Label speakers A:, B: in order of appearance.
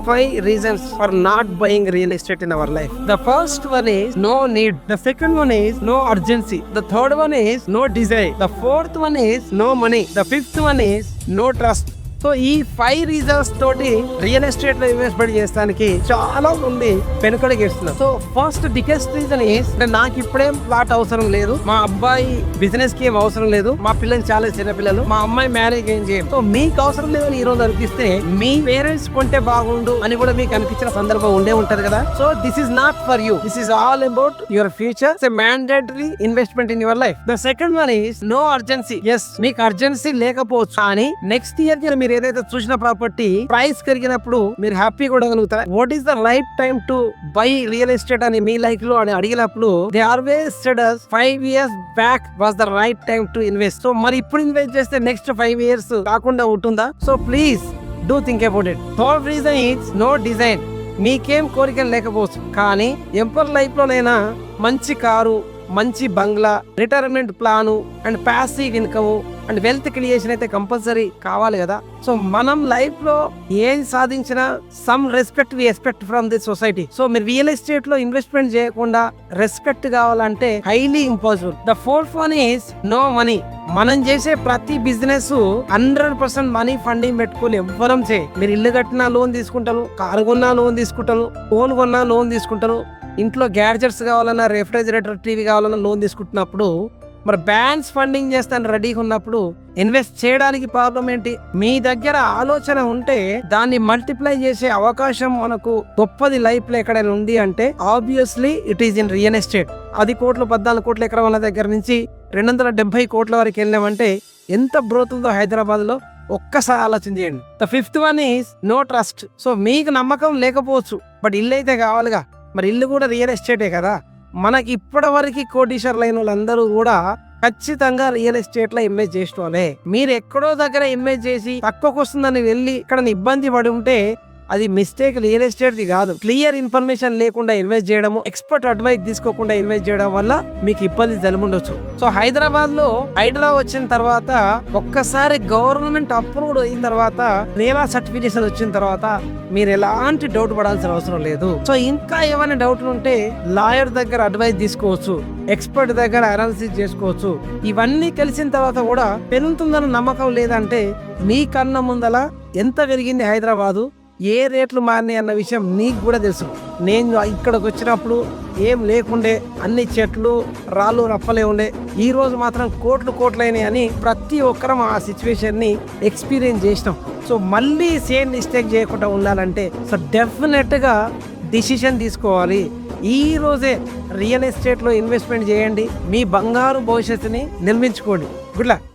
A: 5 reasons for not buying real estate in our life. The first one is no need. The second one is no urgency. The third one is no desire. The fourth one is no money. The fifth one is no trust. So ఈ 5 reasons తోటి real estate లో investment చేస్తానికి చాలా మంది వెనుకడికి వేస్తున్నారు. So first biggest reason is నాకు ఇప్పుడేం plot అవసరం లేదు, మా అబ్బాయి బిజినెస్ కి ఏం అవసరం లేదు, మా పిల్లలు చాలా చిన్న పిల్లలు, మా అమ్మాయి మ్యారేజ్ ఏం చేయం. సో మీకు అవసరం లేదని ఈ రోజు అనిపిస్తే మీ పేరెంట్స్ కొంటే బాగుండు అని కూడా మీకు అనిపించిన సందర్భం ఉండే ఉంటది కదా. So this is not for you, this is all about your future. It's a mandatory investment in your life. The second one is no urgency. Yes, మీకు అర్జెన్సీ లేకపోవచ్చు, కానీ నెక్స్ట్ ఇయర్ కి మీరు ఏదైతే చూసిన ప్రాపర్టీ ప్రైస్ పెరిగినప్పుడు మీరు happy కూడా కలుగుతారా. What is the right time to buy real estate అని మీ లైఫ్ లో అని అడిగినప్పుడు they always said us 5 years back was the right time to invest. So మరి ఇప్పుడు ఇన్వెస్ట్ చేస్తే నెక్స్ట్ 5 years కాకుండా ఉంటుందా? So please do think about it. Third reason is no design. మీకేం కోరికలు లేకపోవచ్చు, కానీ ఎంపర్ లైఫ్ లోనైనా మంచి కారు, మంచి బంగ్లా, retirement plan and passive income and wealth creation అయితే కంపల్సరీ కావాలి కదా. సో మనం లైఫ్ లో ఏం సాధించినా some respect we expect from this society. So మీరు రియల్ ఎస్టేట్ లో ఇన్వెస్ట్మెంట్ చేయకుండా రెస్పెక్ట్ కావాలంటే highly impossible. The fourth one is no money. మనం చేసే ప్రతి బిజినెస్ 100% మనీ ఫండింగ్ పెట్టుకుని ఎవ్వరం చేయి. మీరు ఇల్లు కట్టినా లోన్ తీసుకుంటారు, కారు కొన్నా లోన్ తీసుకుంటారు, ఫోన్ కొన్నా లోన్ తీసుకుంటారు, ఇంట్లో గ్యాడ్జెట్స్ కావాలన్నా, రెఫ్రిజిరేటర్, టీవీ కావాలన్నా లోన్ తీసుకుంటున్నప్పుడు మరి బ్యాంక్స్ ఫండింగ్ చేస్తాను రెడీగా ఉన్నప్పుడు ఇన్వెస్ట్ చేయడానికి ప్రాబ్లం ఏంటి? మీ దగ్గర ఆలోచన ఉంటే దాన్ని మల్టిప్లై చేసే అవకాశం మనకు గొప్పది లైఫ్ లో ఎక్కడైనా ఉంది అంటే obviously it is in real estate. 10 కోట్లు 14 కోట్ల ఎకరాల దగ్గర నుంచి 270 కోట్ల వరకు వెళ్ళామంటే ఎంత గ్రోత్ ఉందో హైదరాబాద్ లో ఒక్కసారి ఆలోచన చేయండి. The fifth one is no trust. So మీకు నమ్మకం లేకపోవచ్చు, బట్ ఇల్లు అయితే కావాలిగా. మరి ఇల్లు కూడా రియల్ ఎస్టేటే కదా. మనకి ఇప్పటి వరకు కోటీశ్వర్లు అయిన వాళ్ళందరూ కూడా ఖచ్చితంగా రియల్ ఎస్టేట్ లో ఇన్వెస్ట్ చేసుకోవాలి. మీరు ఎక్కడో దగ్గర ఇన్వెస్ట్ చేసి తక్కువకు వస్తుందని వెళ్ళి ఇక్కడ ఇబ్బంది పడి ఉంటే అది మిస్టేక్ రియల్ ఎస్టేట్ ది కాదు. క్లియర్ ఇన్ఫర్మేషన్ లేకుండా ఇన్వెస్ట్ చేయడము, ఎక్స్పర్ట్ అడ్వైస్ తీసుకోకుండా ఇన్వెస్ట్ చేయడం వల్ల మీకు ఇబ్బంది జరుగుండొచ్చు. సో హైదరాబాద్ లో హైడ్రా వచ్చిన తర్వాత ఒక్కసారి గవర్నమెంట్ అప్రూవ్డ్ అయిన తర్వాత, రేలా సర్టిఫికేషన్ వచ్చిన తర్వాత మీరు ఎలాంటి డౌట్ పడాల్సిన అవసరం లేదు. సో ఇంకా ఏమైనా డౌట్లు ఉంటే లాయర్ దగ్గర అడ్వైస్ తీసుకోవచ్చు, ఎక్స్పర్ట్ దగ్గర అనాలిసిస్ చేసుకోవచ్చు. ఇవన్నీ తెలిసిన తర్వాత కూడా పెరుగుతుందన్న నమ్మకం లేదంటే మీ కన్న ముందల ఎంత పెరిగింది హైదరాబాదు, ఏ రేట్లు మారినాయి అన్న విషయం నీకు కూడా తెలుసు. నేను ఇక్కడికి వచ్చినప్పుడు ఏం లేకుండే, అన్ని చెట్లు రాళ్ళు రప్పలే ఉండే, ఈ రోజు మాత్రం కోట్లైనాయి అని ప్రతి ఒక్కరం ఆ సిచ్యువేషన్ ని ఎక్స్పీరియన్స్ చేసినాం. సో మళ్ళీ సేమ్ మిస్టేక్ చేయకుండా ఉండాలంటే సో డెఫినెట్ గా డిసిషన్ తీసుకోవాలి. ఈ రోజే రియల్ ఎస్టేట్ లో ఇన్వెస్ట్మెంట్ చేయండి, మీ బంగారు భవిష్యత్తుని నిర్మించుకోండి. Good luck.